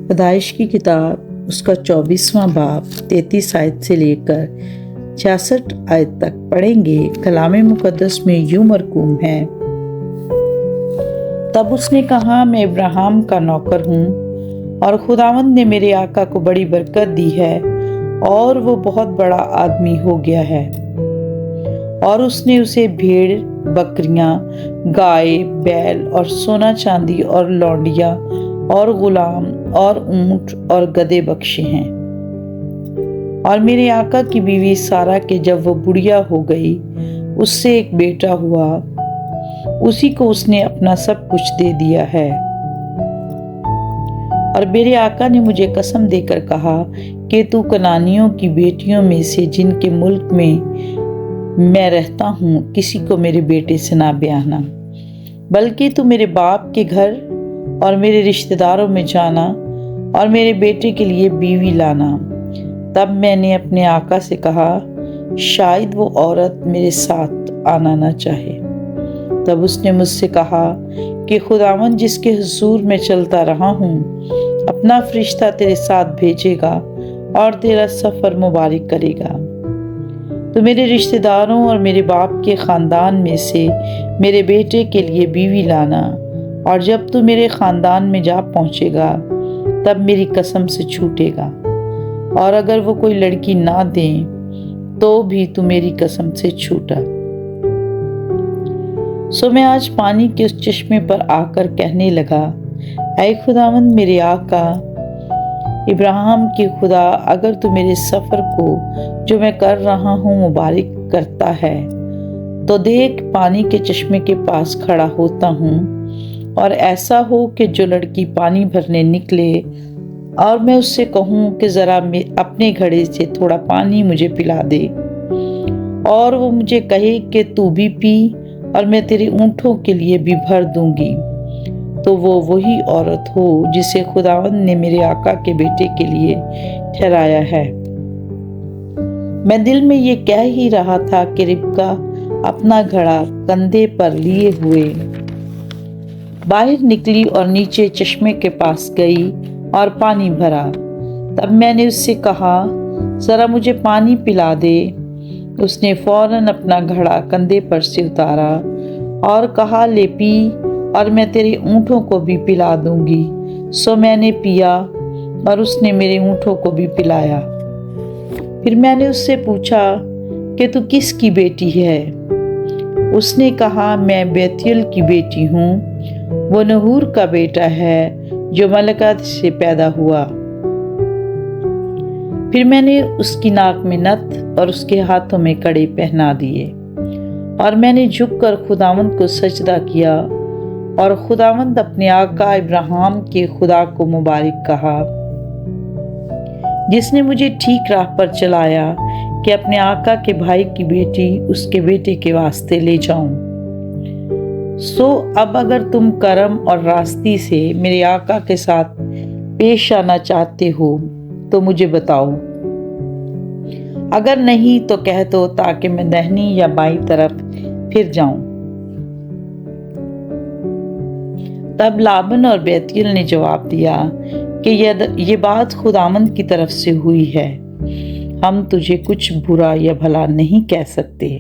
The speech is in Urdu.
پیدائش کی کتاب اس کا 24واں باب 33 آیت سے لے کر 66 آیت تک پڑھیں گے۔ کلام مقدس میں یوں مرقوم ہے: تب اس نے کہا، میں ابراہیم کا نوکر ہوں اور خداوند نے میرے آقا کو بڑی برکت دی ہے اور وہ بہت بڑا آدمی ہو گیا ہے، اور اس نے اسے بھیڑ، بکریاں، گائے، بیل اور سونا چاندی اور لونڈیاں اور غلام اور اونٹ اور گدھے بخشے ہیں۔ اور میرے آقا کی بیوی سارہ کے جب وہ بڑھیا ہو گئی، اس سے ایک بیٹا ہوا، اسی کو اس نے اپنا سب کچھ دے دیا ہے۔ اور میرے آقا نے مجھے قسم دے کر کہا کہ تو کنعانیوں کی بیٹیوں میں سے جن کے ملک میں میں رہتا ہوں کسی کو میرے بیٹے سے نہ بیاہنا، بلکہ تو میرے باپ کے گھر اور میرے رشتہ داروں میں جانا اور میرے بیٹے کے لیے بیوی لانا۔ تب میں نے اپنے آقا سے کہا، شاید وہ عورت میرے ساتھ آنا نہ چاہے۔ تب اس نے مجھ سے کہا کہ خداوند جس کے حضور میں چلتا رہا ہوں اپنا فرشتہ تیرے ساتھ بھیجے گا اور تیرا سفر مبارک کرے گا۔ تو میرے رشتہ داروں اور میرے باپ کے خاندان میں سے میرے بیٹے کے لیے بیوی لانا، اور جب تو میرے خاندان میں جا پہنچے گا تب میری قسم سے چھوٹے گا، اور اگر وہ کوئی لڑکی نہ دیں تو بھی تو میری قسم سے چھوٹا۔ سو میں آج پانی کے اس چشمے پر آ کر کہنے لگا، اے خداوند میرے آقا ابراہیم کے خدا، اگر تو میرے سفر کو جو میں کر رہا ہوں مبارک کرتا ہے تو دیکھ پانی کے چشمے کے پاس کھڑا ہوتا ہوں، اور ایسا ہو کہ جو لڑکی پانی بھرنے نکلے اور میں اس سے کہوں کہ ذرا اپنے گھڑے سے تھوڑا پانی مجھے پلا دے، اور وہ مجھے کہے کہ تو بھی پی اور میں تیرے اونٹوں کے لیے بھی بھر دوں گی، تو وہ وہی عورت ہو جسے خداوند نے میرے آقا کے بیٹے کے لیے ٹھہرایا ہے۔ میں دل میں یہ کہہ ہی رہا تھا کہ ربکا اپنا گھڑا کندھے پر لیے ہوئے باہر نکلی اور نیچے چشمے کے پاس گئی اور پانی بھرا۔ تب میں نے اس سے کہا، ذرا مجھے پانی پلا دے۔ اس نے فوراً اپنا گھڑا کندھے پر سے اتارا اور کہا، لے پی اور میں تیرے اونٹوں کو بھی پلا دوں گی۔ سو میں نے پیا اور اس نے میرے اونٹوں کو بھی پلایا۔ پھر میں نے اس سے پوچھا کہ تو کس کی بیٹی ہے؟ اس نے کہا، میں بیتیل کی بیٹی ہوں، وہ نحور کا بیٹا ہے جو ملکہ سے پیدا ہوا۔ پھر میں نے اس کی ناک میں نتھ اور اس کے ہاتھوں میں کڑے پہنا دیے، اور میں نے جھک کر خداوند کو سجدہ کیا، اور خداوند اپنے آقا ابراہیم کے خدا کو مبارک کہا، جس نے مجھے ٹھیک راہ پر چلایا کہ اپنے آقا کے بھائی کی بیٹی اس کے بیٹے کے واسطے لے جاؤں۔ سو اب اگر تم کرم اور راستی سے میرے آقا کے ساتھ پیش آنا چاہتے ہو تو مجھے بتاؤ، اگر نہیں تو کہہ دو تاکہ میں دہنی یا بائیں طرف پھر جاؤں۔ تب لابن اور بیتیل نے جواب دیا کہ یہ بات خداوند کی طرف سے ہوئی ہے، ہم تجھے کچھ برا یا بھلا نہیں کہہ سکتے۔